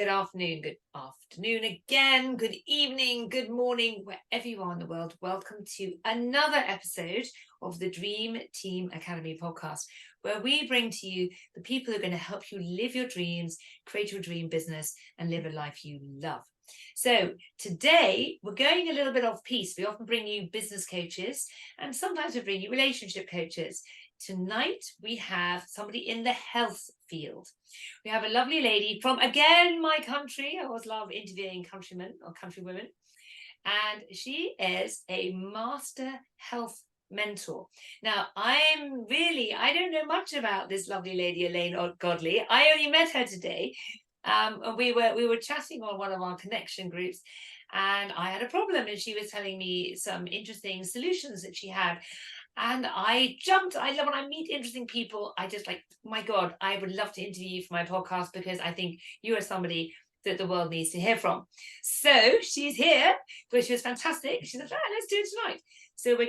Good afternoon again, good evening, good morning, wherever you are in the world. Welcome to another episode of the Dream Team Academy podcast, where we bring to you the people who are going to help you live your dreams, create your dream business, and live a life you love. So today we're going a little bit off piece. We often bring you business coaches, and sometimes we bring you relationship coaches. Tonight we have somebody in the health field. We have a lovely lady from, again, my country. I always love interviewing countrymen or countrywomen. And she is a master health mentor. Now, I don't know much about this lovely lady, Elaine Godley. I only met her today. And we were chatting on one of our connection groups, and I had a problem, and she was telling me some interesting solutions that she had. And I jumped. I love when I meet interesting people. I just like, my God, I would love to interview you for my podcast, because I think you are somebody that the world needs to hear from. So she's here, which was fantastic. She said, let's do it tonight. So we're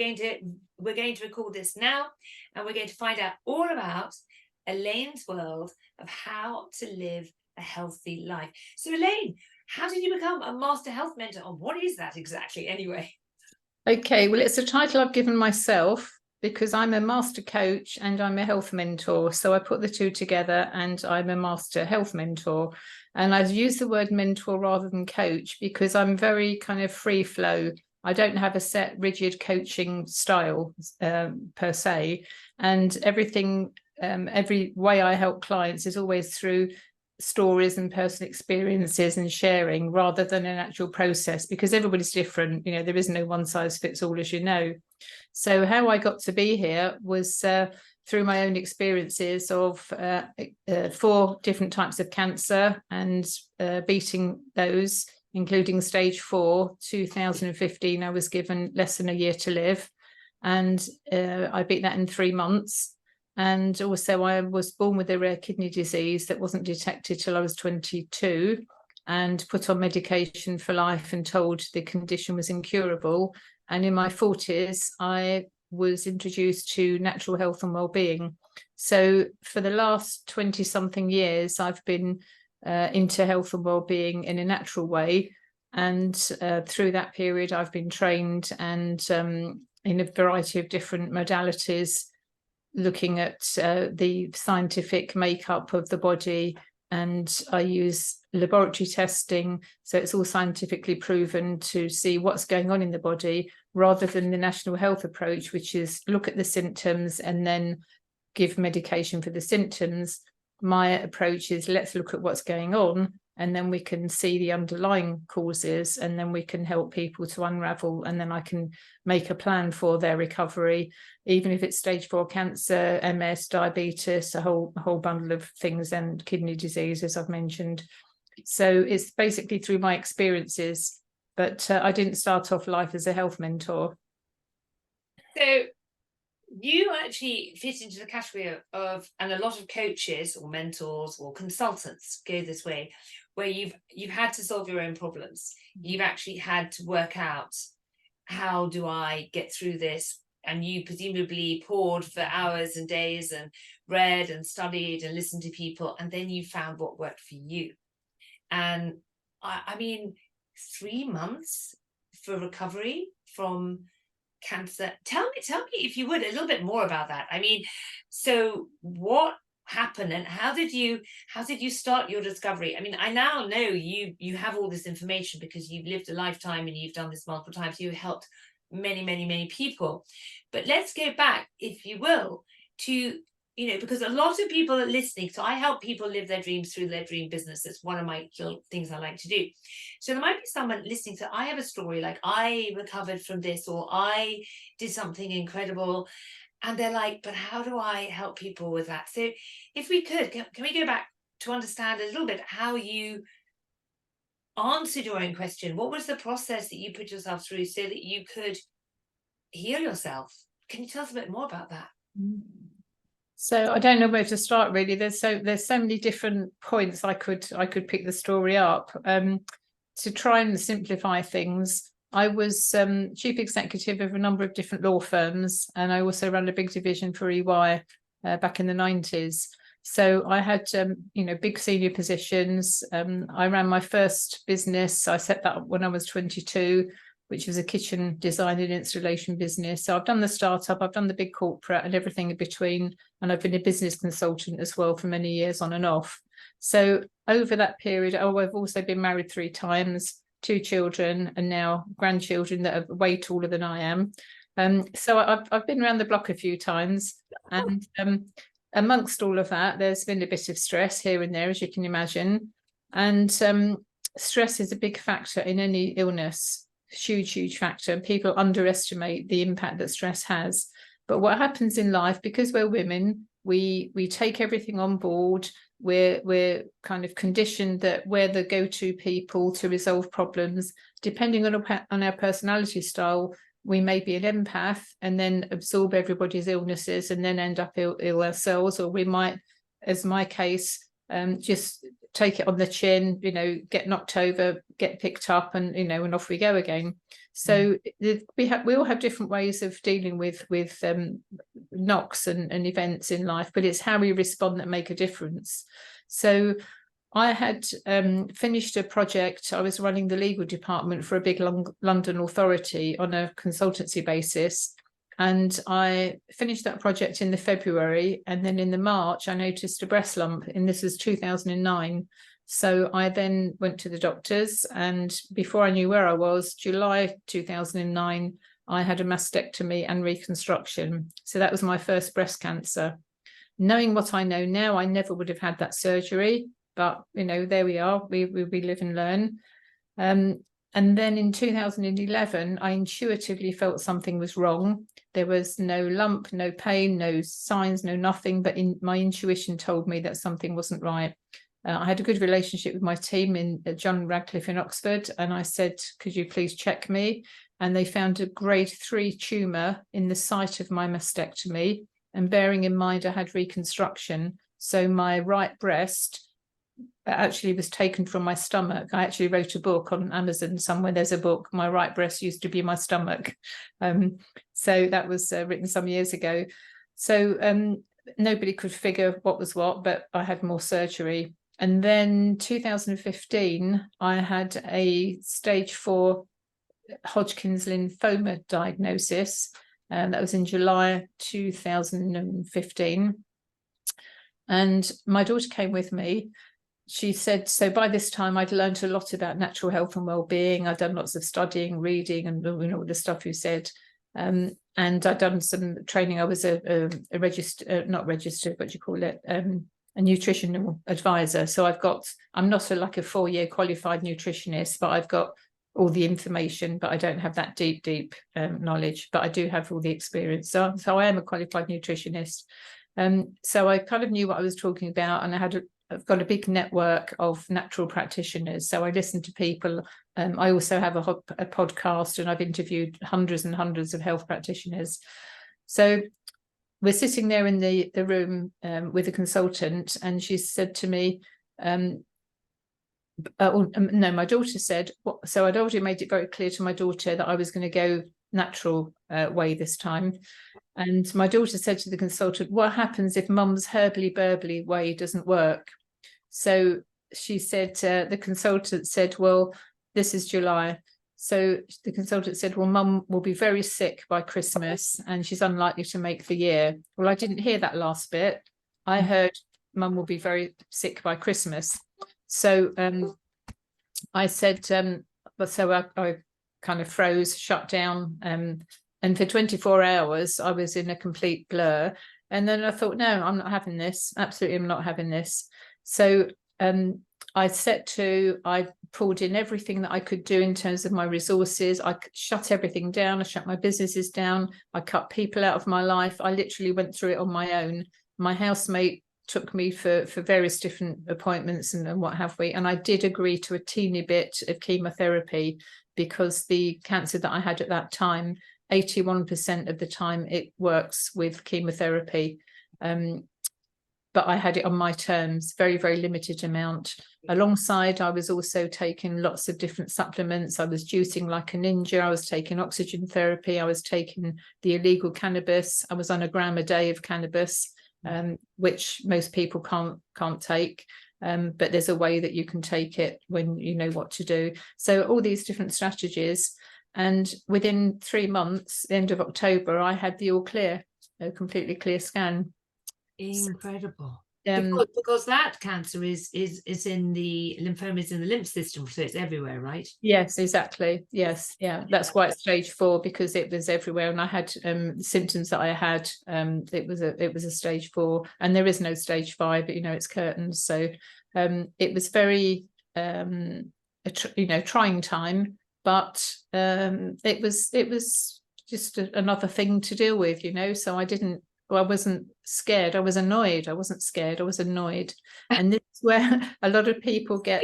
going to record this now, and we're going to find out all about Elaine's world of how to live a healthy life. So Elaine, how did you become a master health mentor? And what is that exactly anyway? Okay, well, it's a title I've given myself because I'm a master coach and I'm a health mentor. So I put the two together and I'm a master health mentor. And I've used the word mentor rather than coach because I'm very kind of free flow. I don't have a set rigid coaching style per se. And everything, every way I help clients is always through stories and personal experiences and sharing rather than an actual process, because everybody's different. You know, there is no one size fits all, as you know. So how I got to be here was through my own experiences of 4 different types of cancer and beating those, including stage 4. 2015, I was given less than a year to live, and I beat that in 3 months. And also I was born with a rare kidney disease that wasn't detected till I was 22, and put on medication for life and told the condition was incurable. And in my 40s, I was introduced to natural health and well-being. So for the last 20 something years, I've been into health and well-being in a natural way. And through that period, I've been trained and in a variety of different modalities, looking at the scientific makeup of the body, and I use laboratory testing, so it's all scientifically proven to see what's going on in the body, rather than the national health approach, which is look at the symptoms and then give medication for the symptoms. My approach is let's look at what's going on, and then we can see the underlying causes, and then we can help people to unravel, and then I can make a plan for their recovery, even if it's stage 4 cancer, MS, diabetes, a whole bundle of things, and kidney disease, as I've mentioned. So it's basically through my experiences, but I didn't start off life as a health mentor. So you actually fit into the category of, and a lot of coaches or mentors or consultants go this way, where you've had to solve your own problems. You've actually had to work out, how do I get through this? And you presumably poured for hours and days and read and studied and listened to people, and then you found what worked for you. And I mean, 3 months for recovery from cancer. Tell me, if you would, a little bit more about that. I mean, so what happened, and how did you start your discovery? I mean, I now know you have all this information because you've lived a lifetime and you've done this multiple times. You helped many people. But let's go back, if you will, to, because a lot of people are listening. So I help people live their dreams through their dream business. It's one of my little things I like to do. So there might be someone listening to, I have a story, like I recovered from this, or I did something incredible. And they're like, but how do I help people with that? So if we could, can we go back to understand a little bit how you answered your own question? What was the process that you put yourself through so that you could heal yourself? Can you tell us a bit more about that? So I don't know where to start, really. There's so many different points I could pick the story up. To try and simplify things, I was chief executive of a number of different law firms, and I also ran a big division for EY back in the 90s. So I had, big senior positions. I ran my first business. I set that up when I was 22, which was a kitchen design and installation business. So I've done the startup, I've done the big corporate and everything in between. And I've been a business consultant as well for many years on and off. So over that period, I've also been married 3 times, 2 children, and now grandchildren that are way taller than I am. So I've been around the block a few times, and amongst all of that, there's been a bit of stress here and there, as you can imagine. And stress is a big factor in any illness, huge factor. People underestimate the impact that stress has. But what happens in life, because we're women, we take everything on board. We're kind of conditioned that we're the go-to people to resolve problems. Depending on our personality style, we may be an empath and then absorb everybody's illnesses and then end up ill ourselves, or we might, as my case, just take it on the chin, get knocked over, get picked up, and and off we go again. So we all have different ways of dealing with knocks and events in life, but it's how we respond that make a difference. So I had finished a project. I was running the legal department for a big London authority on a consultancy basis. And I finished that project in the February. And then in the March, I noticed a breast lump, and this was 2009. So I then went to the doctors. And before I knew where I was, July 2009, I had a mastectomy and reconstruction. So that was my first breast cancer. Knowing what I know now, I never would have had that surgery. But, there we are. We live and learn. And then in 2011, I intuitively felt something was wrong. There was no lump, no pain, no signs, no nothing. But my intuition told me that something wasn't right. I had a good relationship with my team in John Radcliffe in Oxford. And I said, could you please check me? And they found a grade 3 tumour in the site of my mastectomy. And bearing in mind, I had reconstruction. So my right breast actually was taken from my stomach. I actually wrote a book on Amazon somewhere. There's a book, My Right Breast Used to Be My Stomach. So that was written some years ago. So nobody could figure what was what, but I had more surgery. And then 2015, I had a stage 4 Hodgkin's lymphoma diagnosis. And that was in July 2015. And my daughter came with me. She said, so by this time I'd learned a lot about natural health and well-being. I'd done lots of studying, reading, and all the stuff you said. And I'd done some training. I was a registered, not registered, what do you call it? A nutritional advisor. So I'm not like a 4-year qualified nutritionist, but I've got all the information, but I don't have that deep knowledge, but I do have all the experience. So I am a qualified nutritionist. So I kind of knew what I was talking about, and I've got a big network of natural practitioners. So I listen to people. I also have a podcast, and I've interviewed hundreds and hundreds of health practitioners. So we're sitting there in the room with a consultant, and she said to me, no, my daughter said, so I'd already made it very clear to my daughter that I was going to go natural way this time. And my daughter said to the consultant, what happens if mum's herbally burbly way doesn't work? So she said, the consultant said, well, this is July. So the consultant said, well, mum will be very sick by Christmas and she's unlikely to make the year. Well, I didn't hear that last bit. I heard mum will be very sick by Christmas. So I said, so I kind of froze, shut down. And for 24 hours, I was in a complete blur. And then I thought, no, I'm not having this. Absolutely, I'm not having this. So I pulled in everything that I could do in terms of my resources. I shut everything down. I shut my businesses down. I cut people out of my life. I literally went through it on my own. My housemate took me for various different appointments and what have we. And I did agree to a teeny bit of chemotherapy because the cancer that I had at that time, 81% of the time it works with chemotherapy. But I had it on my terms, very, very limited amount. Alongside, I was also taking lots of different supplements. I was juicing like a ninja. I was taking oxygen therapy. I was taking the illegal cannabis. I was on 1 gram a day of cannabis. which most people can't take. But there's a way that you can take it when you know what to do. So all these different strategies. And within 3 months, the end of October, I had the all clear, a completely clear scan. Incredible. Because that cancer is in the lymphoma, is in the lymph system, so it's everywhere, right? Yes, exactly. Yes, yeah. That's why it's stage 4, because it was everywhere, and I had symptoms that I had. It was a stage 4, and there is no stage 5, but it's curtains. So it was very trying time, but it was just another thing to deal with. So I wasn't scared. I was annoyed. I wasn't scared. I was annoyed. And this is where a lot of people get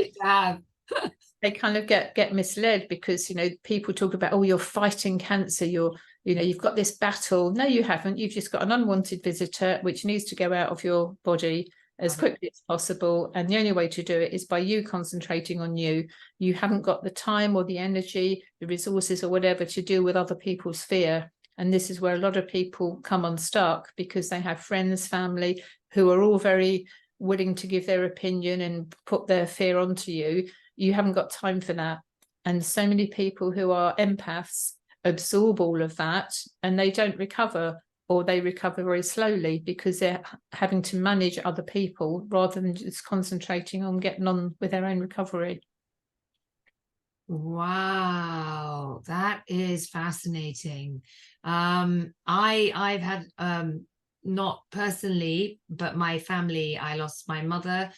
they kind of get misled, because people talk about, oh, you're fighting cancer, you've got this battle. No, you haven't. You've just got an unwanted visitor which needs to go out of your body as quickly as possible, and the only way to do it is by you concentrating on you. You haven't got the time or the energy, the resources or whatever to deal with other people's fear. And this is where a lot of people come unstuck, because they have friends, family, who are all very willing to give their opinion and put their fear onto you. You haven't got time for that. And so many people who are empaths absorb all of that, and they don't recover, or they recover very slowly, because they're having to manage other people rather than just concentrating on getting on with their own recovery. Wow, that is fascinating. I've had not personally, but my family, I lost my mother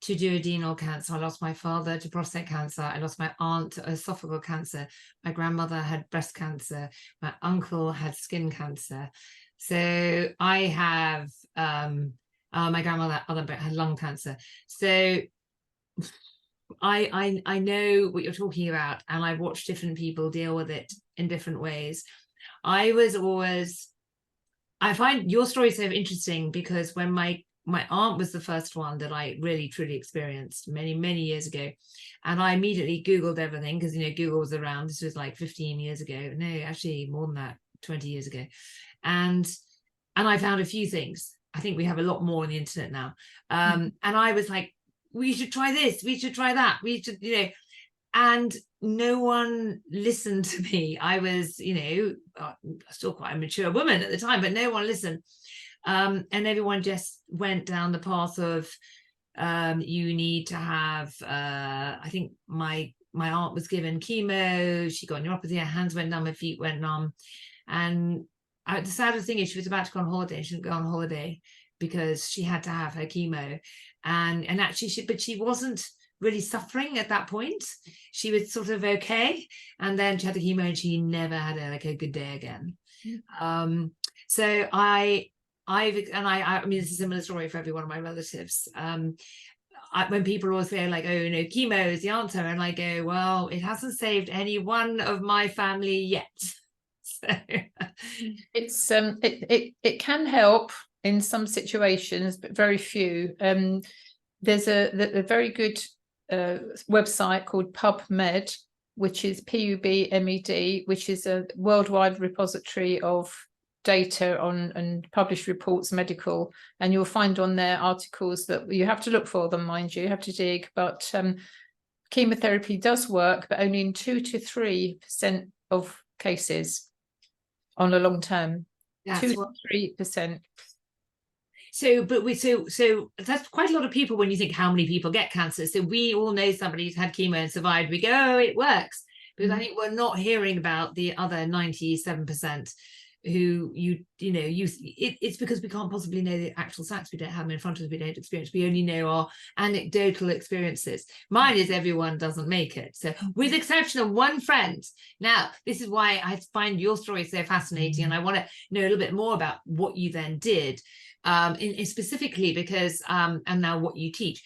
to duodenal cancer. I lost my father to prostate cancer. I lost my aunt to esophageal cancer. My grandmother had breast cancer. My uncle had skin cancer. So I have my grandmother had lung cancer. So I know what you're talking about, and I've watched different people deal with it in different ways. I find your story so interesting, because when my aunt was the first one that I really truly experienced many years ago, and I immediately Googled everything, because Google was around. This was like 15 years ago. No, actually more than that, 20 years ago. And I found a few things. I think we have a lot more on the internet now. And I was like, we should try this, we should try that, we should, and no one listened to me. I was, still quite a mature woman at the time, but no one listened. And everyone just went down the path of you need to have I think my aunt was given chemo, she got neuropathy, her hands went numb, her feet went numb, and the saddest thing is she was about to go on holiday. She didn't go on holiday because she had to have her chemo, and actually she wasn't really suffering at that point. She was sort of okay, and then she had the chemo and she never had a good day again. So I mean, it's a similar story for every one of my relatives. When people always say like, oh, chemo is the answer, and I go, well, it hasn't saved any one of my family yet. So it's it can help in some situations, but very few. There's a very good website called PubMed, which is PUBMED, which is a worldwide repository of data on and published reports, medical, and you'll find on there articles that you have to look for them, mind you have to dig, but chemotherapy does work, but only in 2 to 3% of cases on a long term. 2 to 3%. So that's quite a lot of people when you think how many people get cancer. So we all know somebody who's had chemo and survived. We go, oh, it works. Because I think we're not hearing about the other 97% who it's because we can't possibly know the actual facts. We don't have them in front of us, we don't experience, we only know our anecdotal experiences. Mine is everyone doesn't make it, so with the exception of one friend. Now this is why I find your story so fascinating, and I want to know a little bit more about what you then did in specifically, because and now what you teach,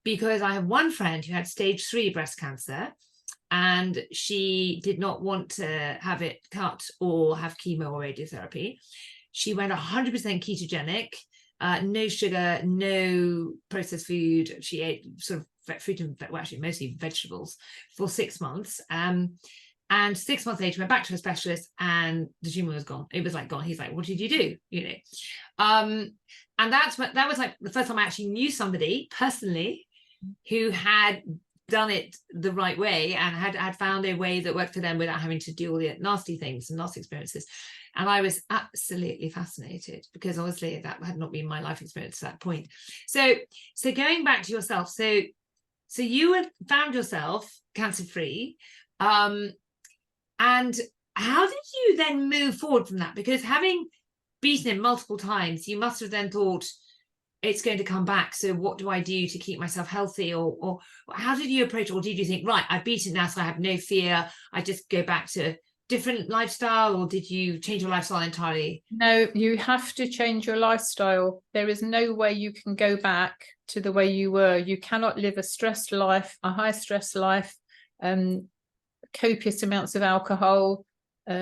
because I have one friend who had stage 3 breast cancer, and she did not want to have it cut or have chemo or radiotherapy. She went 100% ketogenic, no sugar, no processed food. She ate sort of fruit and, well, actually mostly vegetables for 6 months. And 6 months later, went back to a specialist, and the tumor was gone. It was like gone. He's like, "What did you do?" And that was like the first time I actually knew somebody personally who had done it the right way and had found a way that worked for them without having to do all the nasty things and nasty experiences. And I was absolutely fascinated, because obviously that had not been my life experience to that point. So going back to yourself, so you had found yourself cancer-free, and how did you then move forward from that? Because having beaten it multiple times, you must have then thought, it's going to come back. So what do I do to keep myself healthy? Or how did you approach it? Or did you think, right, I've beaten it now, so I have no fear, I just go back to different lifestyle? Or did you change your lifestyle entirely? No, you have to change your lifestyle. There is no way you can go back to the way you were. You cannot live a stressed life, a high stress life, copious amounts of alcohol,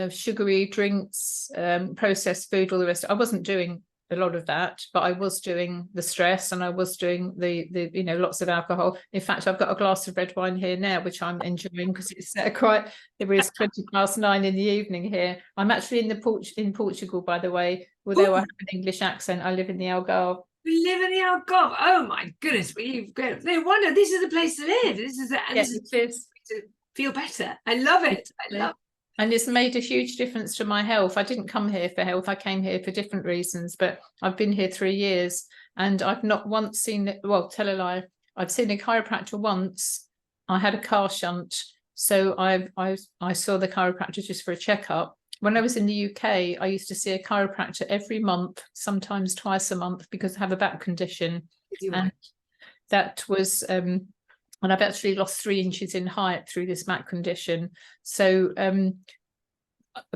sugary drinks, processed food, all the rest. I wasn't doing a lot of that, but I was doing the stress, and I was doing the lots of alcohol. In fact, I've got a glass of red wine here now, which I'm enjoying, because it's it is 9:20 in the evening here. I'm actually in Portugal, by the way, although I have an English accent. I live in the Algarve. We live in the Algarve. Oh my goodness, no wonder this is the place to live. This is to feel better. I love it. I love it. And it's made a huge difference to my health. I didn't come here for health. I came here for different reasons, but I've been here 3 years, and I've not once seen, well, tell a lie, I've seen a chiropractor once. I had a car shunt, so I saw the chiropractor just for a checkup. When I was in the UK, I used to see a chiropractor every month, sometimes twice a month, because I have a back condition. And that was and I've actually lost 3 inches in height through this back condition. So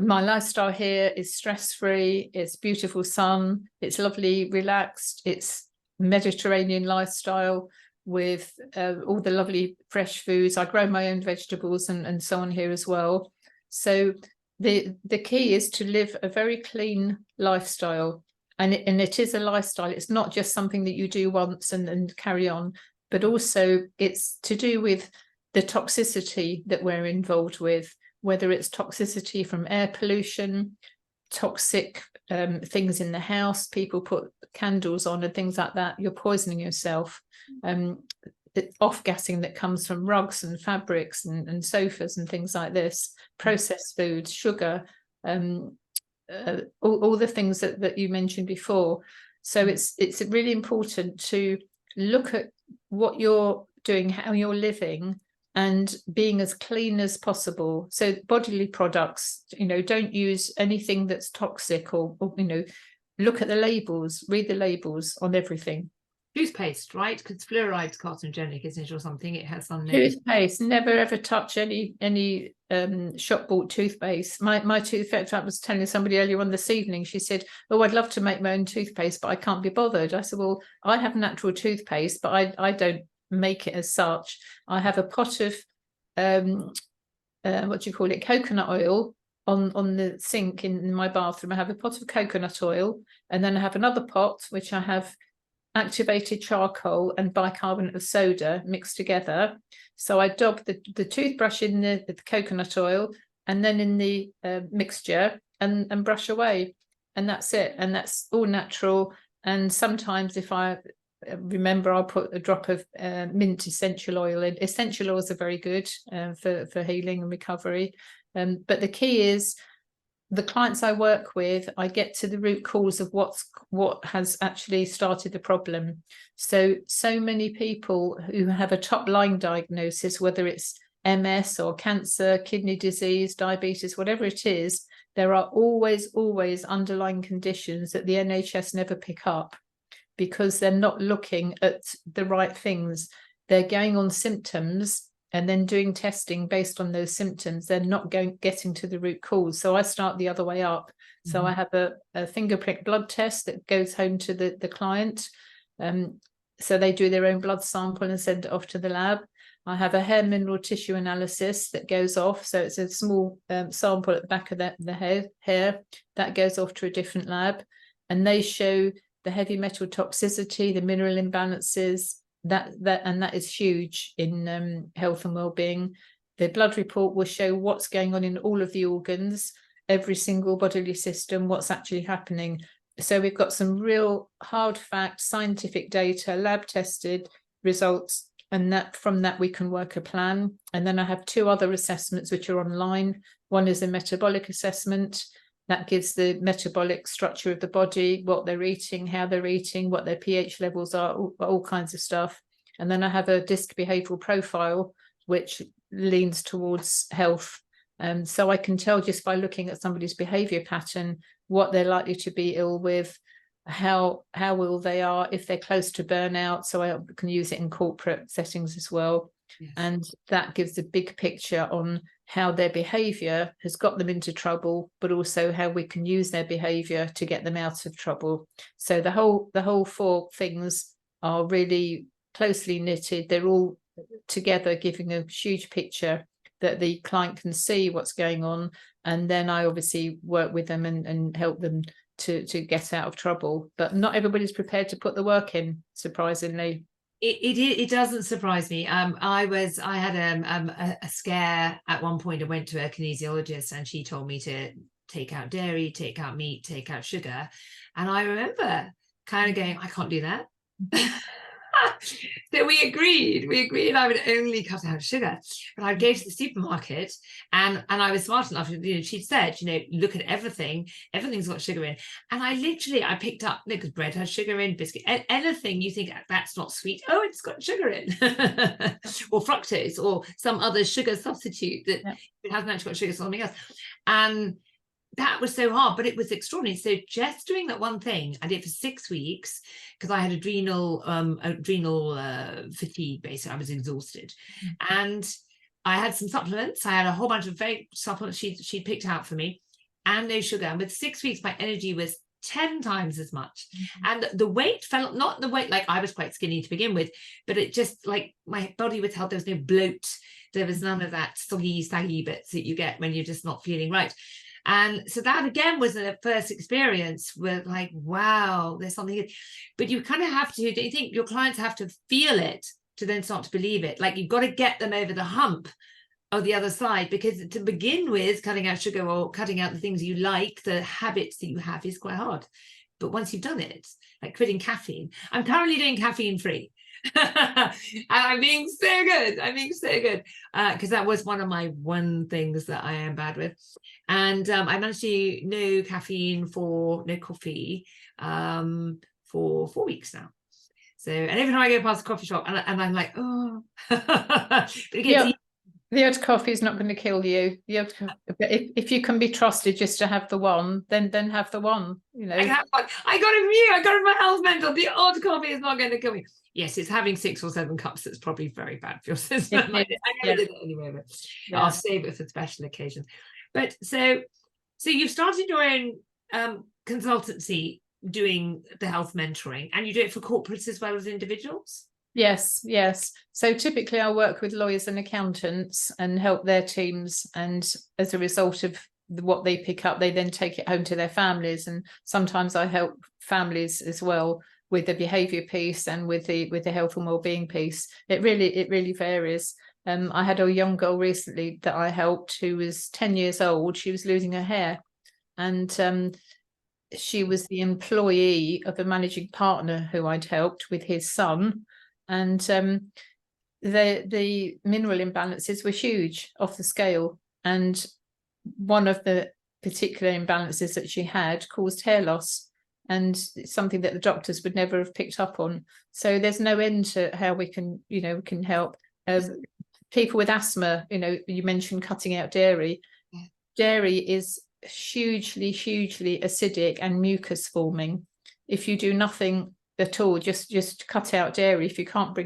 my lifestyle here is stress-free, it's beautiful sun, it's lovely, relaxed, it's Mediterranean lifestyle with all the lovely fresh foods. I grow my own vegetables and so on here as well. So the key is to live a very clean lifestyle. And it is a lifestyle. It's not just something that you do once and carry on, but also it's to do with the toxicity that we're involved with, whether it's toxicity from air pollution, toxic things in the house, people put candles on and things like that, you're poisoning yourself. The off-gassing that comes from rugs and fabrics and sofas and things like this, processed foods, sugar, all the things that you mentioned before. So it's really important to look at what you're doing, how you're living, and being as clean as possible. So bodily products, don't use anything that's toxic, or look at the labels, read the labels on everything. Toothpaste, right? Because fluoride's carcinogenic, isn't it, or something? It has some toothpaste. Never ever touch any shop bought toothpaste. My toothpaste, I was telling somebody earlier on this evening, she said, "Oh, I'd love to make my own toothpaste, but I can't be bothered." I said, "Well, I have natural toothpaste, but I don't make it as such. I have a pot of what do you call it, coconut oil on the sink in my bathroom. I have a pot of coconut oil, and then I have another pot which I have activated charcoal and bicarbonate of soda mixed together. So I dab the toothbrush in the coconut oil, and then in the mixture, and brush away, and that's it. And that's all natural. And sometimes if I remember, I'll put a drop of mint essential oil in. Essential oils are very good for healing and recovery. But the key is, the clients I work with, I get to the root cause of what has actually started the problem. So many people who have a top line diagnosis, whether it's MS or cancer, kidney disease, diabetes, whatever it is, there are always underlying conditions that the NHS never pick up, because they're not looking at the right things. They're going on symptoms and then doing testing based on those symptoms. They're not getting to the root cause. So I start the other way up. So I have a finger prick blood test that goes home to the client. So they do their own blood sample and send it off to the lab. I have a hair mineral tissue analysis that goes off. So it's a small sample at the back of the hair that goes off to a different lab. And they show the heavy metal toxicity, the mineral imbalances, that is huge in health and well-being. The blood report will show what's going on in all of the organs, every single bodily system, what's actually happening. So we've got some real hard fact, scientific data, lab tested results, and that from that we can work a plan. And then I have 2 other assessments which are online. One is a metabolic assessment that gives the metabolic structure of the body, what they're eating, how they're eating, what their pH levels are, all kinds of stuff. And then I have a DISC behavioural profile, which leans towards health. So I can tell just by looking at somebody's behaviour pattern what they're likely to be ill with, how ill they are, if they're close to burnout. So I can use it in corporate settings as well. Yes. And that gives a big picture on how their behaviour has got them into trouble, but also how we can use their behaviour to get them out of trouble. So the whole 4 things are really closely knitted. They're all together giving a huge picture that the client can see what's going on. And then I obviously work with them and help them to get out of trouble. But not everybody's prepared to put the work in, surprisingly. It doesn't surprise me. I had a scare at one point. I went to a kinesiologist and she told me to take out dairy, take out meat, take out sugar. And I remember kind of going, I can't do that. So we agreed I would only cut out sugar, but I'd go to the supermarket and I was smart enough, she'd said, look at everything's got sugar in. And I picked up, because bread has sugar in, biscuit, anything you think that's not sweet, oh, it's got sugar in. Or fructose or some other sugar substitute that it hasn't actually got sugar, something else. And that was so hard, but it was extraordinary. So just doing that one thing, I did for 6 weeks because I had adrenal fatigue. Basically, I was exhausted, and I had some supplements. I had a whole bunch of fake supplements she picked out for me, and no sugar. And with 6 weeks, my energy was 10 times as much, and the weight fell. Not the weight, like I was quite skinny to begin with, but it just like my body was held. There was no bloat. There was none of that soggy, saggy bits that you get when you're just not feeling right. And so that again was a first experience with like, wow, there's something, but you kind of have to, do you think your clients have to feel it to then start to believe it? Like you've got to get them over the hump of the other side, because to begin with, cutting out sugar or cutting out the things you like, the habits that you have, is quite hard. But once you've done it, like quitting caffeine, I'm currently doing caffeine free. And I'm being so good because that was one of my things that I am bad with. And I managed to no caffeine no coffee for 4 weeks now. So, and every time I go past a coffee shop and I'm like, oh, but it gets the odd coffee is not going to kill you. If you can be trusted just to have the one, then have the one. I got it from you. I got it from my health mentor. The odd coffee is not going to kill me. Yes, it's having 6 or 7 cups that's probably very bad for your system. I never did it anyway, but I'll save it for special occasions. But so you've started your own consultancy doing the health mentoring, and you do it for corporates as well as individuals? Yes. So typically I work with lawyers and accountants and help their teams, and as a result of what they pick up, they then take it home to their families. And sometimes I help families as well with the behaviour piece and with the health and well-being piece. It really varies. I had a young girl recently that I helped who was 10 years old. She was losing her hair, and she was the employee of a managing partner who I'd helped with his son. And the mineral imbalances were huge, off the scale. And one of the particular imbalances that she had caused hair loss, and it's something that the doctors would never have picked up on. So there's no end to how we can help. People with asthma, you mentioned cutting out dairy. Dairy is hugely acidic and mucus forming. If you do nothing at all, just cut out dairy, if you can't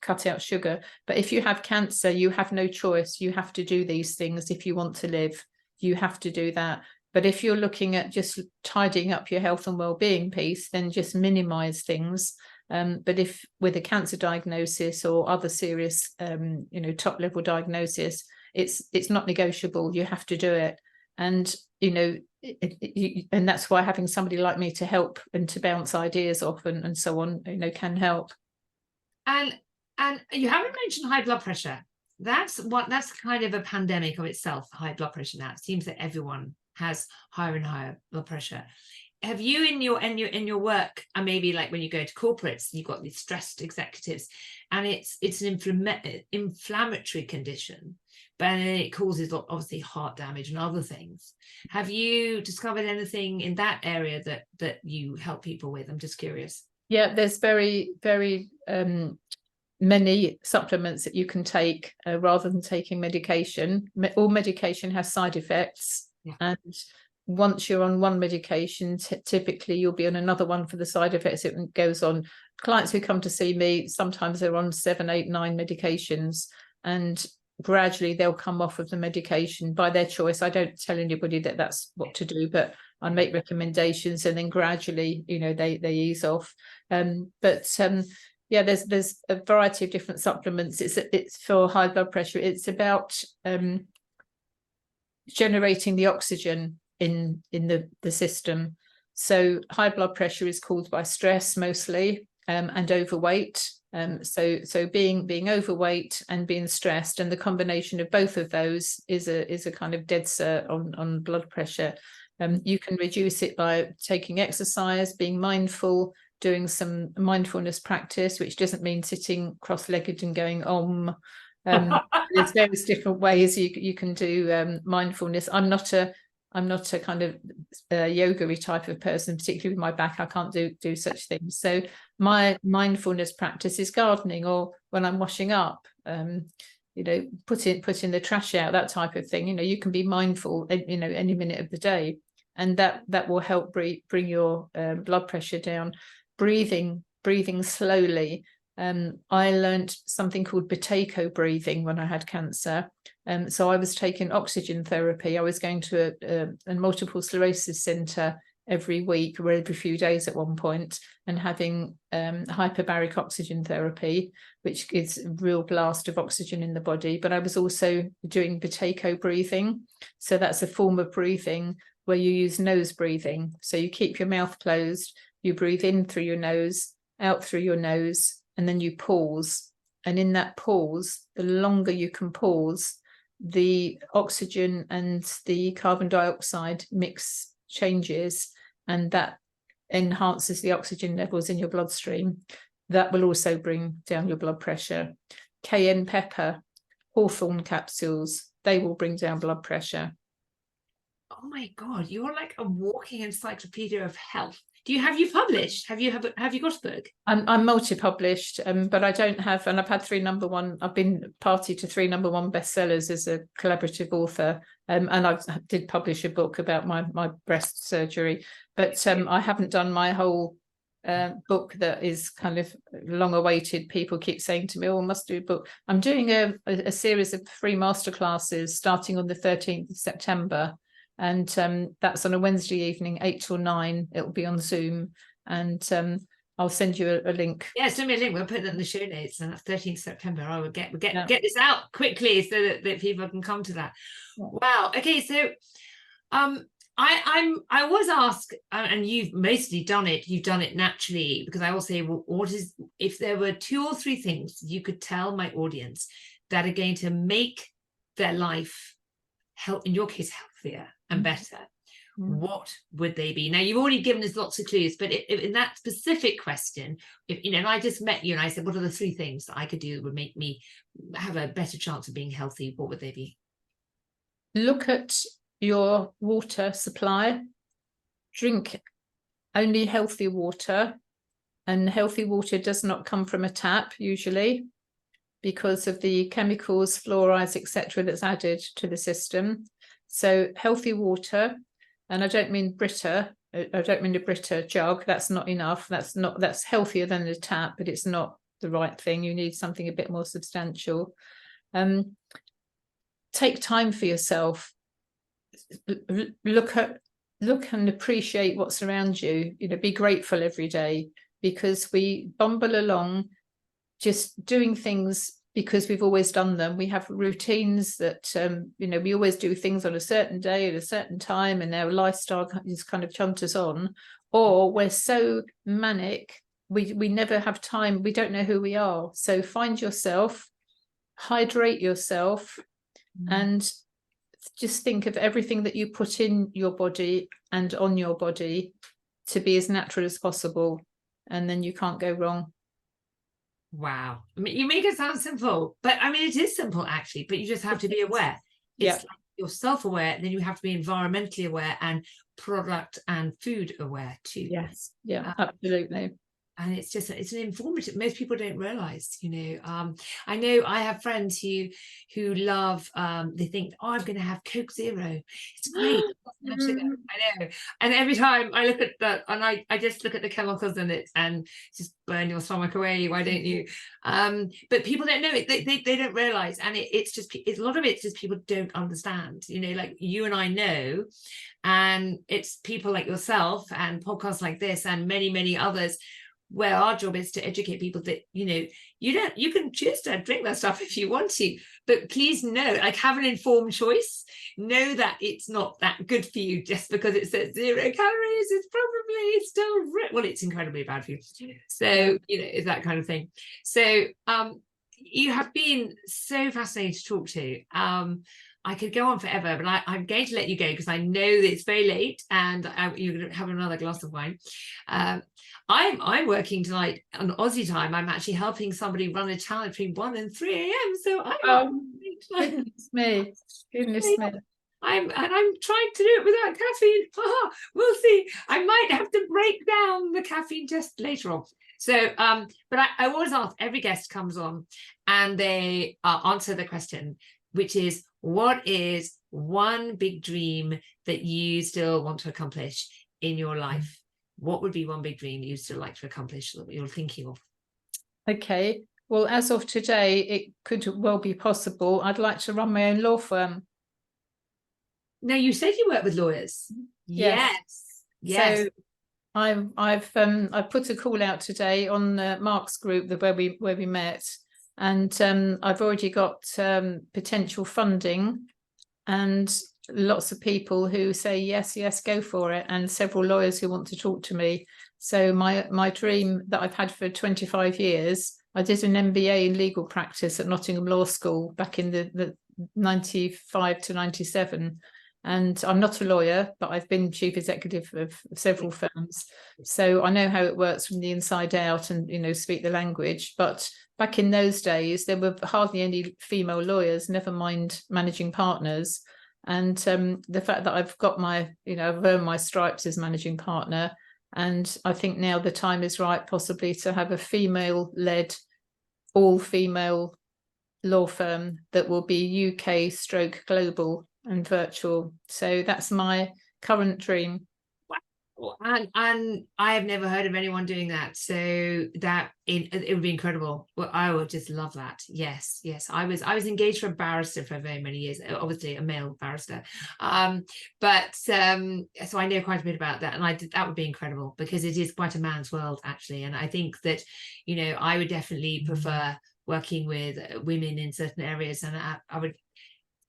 cut out sugar. But if you have cancer, you have no choice. You have to do these things if you want to live. You have to do that. But if you're looking at just tidying up your health and well-being piece, then just minimize things. But if with a cancer diagnosis or other serious top level diagnosis, it's not negotiable. You have to do it. And and that's why having somebody like me to help and to bounce ideas off and so on, can help. And you haven't mentioned high blood pressure. that's kind of a pandemic of itself, high blood pressure now. It seems that everyone has higher and higher blood pressure. Have you in your work, and maybe like when you go to corporates, you've got these stressed executives, and it's an inflammatory condition, but then it causes obviously heart damage and other things. Have you discovered anything in that area that you help people with? I'm just curious. Yeah, there's very, very many supplements that you can take rather than taking medication. All medication has side effects, and once you're on one medication, typically you'll be on another one for the side effects. It goes on. Clients who come to see me, sometimes they're on 7, 8, 9 medications, and gradually they'll come off of the medication by their choice. I don't tell anybody that that's what to do, but I make recommendations, and then gradually, they ease off. Yeah, there's a variety of different supplements. It's for high blood pressure. It's about generating the oxygen in the system. So high blood pressure is caused by stress mostly, and overweight. So being overweight and being stressed, and the combination of both of those is a kind of dead cert on blood pressure. You can reduce it by taking exercise, being mindful, doing some mindfulness practice, which doesn't mean sitting cross-legged and going om. There's various different ways you can do mindfulness. I'm not a kind of yoga-y type of person, particularly with my back. I can't do such things. So my mindfulness practice is gardening, or when I'm washing up, putting the trash out, that type of thing. You can be mindful, any minute of the day, and that will help bring your blood pressure down. Breathing slowly. I learned something called Buteyko breathing when I had cancer. So I was taking oxygen therapy. I was going to a multiple sclerosis centre every week, or every few days at one point, and having hyperbaric oxygen therapy, which gives a real blast of oxygen in the body. But I was also doing Buteyko breathing. So that's a form of breathing where you use nose breathing. So you keep your mouth closed, you breathe in through your nose, out through your nose, and then you pause. And in that pause, the longer you can pause, the oxygen and the carbon dioxide mix changes, and that enhances the oxygen levels in your bloodstream. That will also bring down your blood pressure. Cayenne pepper, hawthorn capsules, they will bring down blood pressure. Oh my God, you're like a walking encyclopedia of health. Have you published? Have you got a book? I'm multi-published, but I don't have, and I've had I've been party to 3 number 1 bestsellers as a collaborative author, and I did publish a book about my breast surgery, but I haven't done my whole book that is kind of long awaited. People keep saying to me, oh, I must do a book. I'm doing a series of free masterclasses starting on the 13th of September. And that's on a Wednesday evening, 8 till 9. It'll be on Zoom, and I'll send you a link. Yeah, send me a link. We'll put that in the show notes. And that's 13th September. I will get this out quickly so that people can come to that. Yeah. Wow. Okay, so I was asked, and you've mostly done it. You've done it naturally, because I will say, well, if there were 2 or 3 things you could tell my audience that are going to make their life in your case, healthier and better, what would they be? Now, you've already given us lots of clues, but if in that specific question, and I just met you and I said, what are the 3 things that I could do that would make me have a better chance of being healthy? What would they be? Look at your water supply. Drink only healthy water, and healthy water does not come from a tap usually, because of the chemicals, fluorides, etc., that's added to the system. So healthy water, and I don't mean Brita. I don't mean a Brita jug. That's not enough. That's healthier than the tap, but it's not the right thing. You need something a bit more substantial. Take time for yourself. Look and appreciate what's around you. Be grateful every day, because we bumble along just doing things because we've always done them. We have routines that, we always do things on a certain day at a certain time, and our lifestyle is kind of chunked us on. Or we're so manic, we never have time. We don't know who we are. So find yourself, hydrate yourself, and just think of everything that you put in your body and on your body to be as natural as possible, and then you can't go wrong. Wow. I mean, you make it sound simple, but I mean, it is simple actually, but you just have to be aware. It's like you're self-aware, then you have to be environmentally aware and product and food aware too. Yes. Yeah, absolutely. And it's an informative, most people don't realize, I know I have friends who love, they think, oh, I'm going to have Coke Zero, it's great, no sugar. I know. And every time I look at that, and I just look at the chemicals in it and just burn your stomach away, why don't you? But people don't know it, they don't realize. And it's a lot of it's just people don't understand, like you and I know. And it's people like yourself and podcasts like this and many, many others, where our job is to educate people that, you can choose to drink that stuff if you want to, but please know, like, have an informed choice. Know that it's not that good for you just because it says 0 calories. It's probably still, well, it's incredibly bad for you. So, it's that kind of thing. So, you have been so fascinating to talk to. I could go on forever, but I'm going to let you go because I know that it's very late and you're going to have another glass of wine. I'm working tonight on Aussie time. I'm actually helping somebody run a challenge between 1 and 3 a.m. So Goodness me. I'm trying to do it without caffeine. We'll see. I might have to break down the caffeine just later on. So, but I always ask, every guest comes on and they answer the question, which is, what is one big dream that you still want to accomplish in your life? What would be one big dream you still like to accomplish that you're thinking of? Okay. Well, as of today, it could well be possible. I'd like to run my own law firm. Now, you said you work with lawyers. Yes. So I've put a call out today on Mark's group where we met, and I've already got potential funding and lots of people who say yes, go for it, and several lawyers who want to talk to me. So my dream that I've had for 25 years, I did an MBA in legal practice at Nottingham Law School back in the 95 to 97. And I'm not a lawyer, but I've been chief executive of several firms. So I know how it works from the inside out and, speak the language. But back in those days, there were hardly any female lawyers, never mind managing partners. And the fact that I've got I've earned my stripes as managing partner. And I think now the time is right, possibly, to have a female-led, all-female law firm that will be UK/global and virtual. So that's my current dream. Wow. And I have never heard of anyone doing that, so that it would be incredible. Well, I would just love that. Yes. I was engaged for a barrister for very many years, obviously a male barrister, but so I know quite a bit about that, and that would be incredible because it is quite a man's world actually. And I think that I would definitely prefer working with women in certain areas, and I would.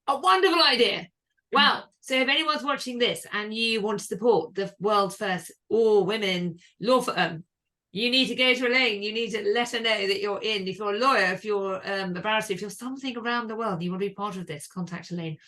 A wonderful idea. Well, so if anyone's watching this and you want to support the world's first all-women law firm, you need to go to Elaine. You need to let her know that you're in. If you're a lawyer, if you're a barrister, if you're something around the world, you want to be part of this, contact Elaine.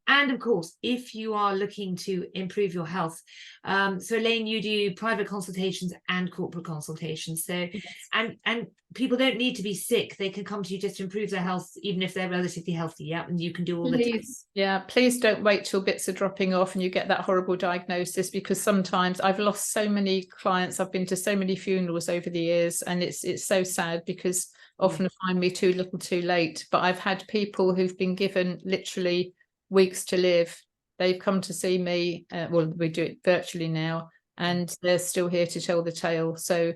And of course, if you are looking to improve your health, so Elaine, you do private consultations and corporate consultations. So, yes. and people don't need to be sick; they can come to you just to improve their health, even if they're relatively healthy. Yeah, and you can do all the tests. Yeah, please don't wait till bits are dropping off and you get that horrible diagnosis, because sometimes I've lost so many clients. I've been to so many funerals over the years, and it's so sad because often I find me too little, too late. But I've had people who've been given literally weeks to live. They've come to see me, well, we do it virtually now, and they're still here to tell the tale. So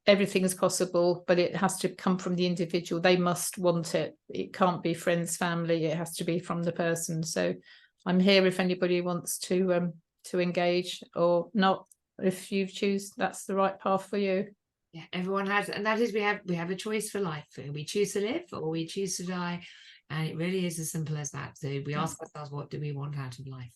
everything is possible, but it has to come from the individual. They must want it. It can't be friends, family. It has to be from the person. So I'm here if anybody wants to engage, or not, if you choose that's the right path for you. Yeah, everyone has, and that is we have a choice for life. We choose to live or we choose to die. And it really is as simple as that. So we ask ourselves, what do we want out of life?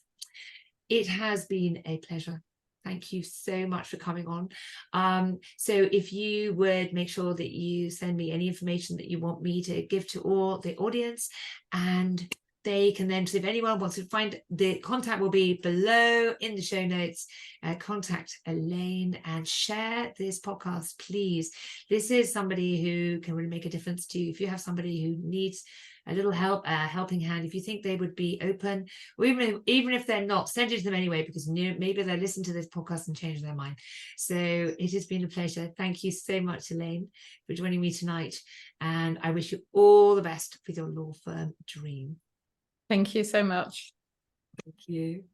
It has been a pleasure. Thank you so much for coming on. So if you would make sure that you send me any information that you want me to give to all the audience, and they can then, if anyone wants to find, the contact will be below in the show notes. Contact Elaine and share this podcast, please. This is somebody who can really make a difference to you. If you have somebody who needs a little help, a helping hand, if you think they would be open, or even if they're not, send it to them anyway, because maybe they'll listen to this podcast and change their mind. So it has been a pleasure. Thank you so much, Elaine, for joining me tonight. And I wish you all the best with your law firm dream. Thank you so much. Thank you.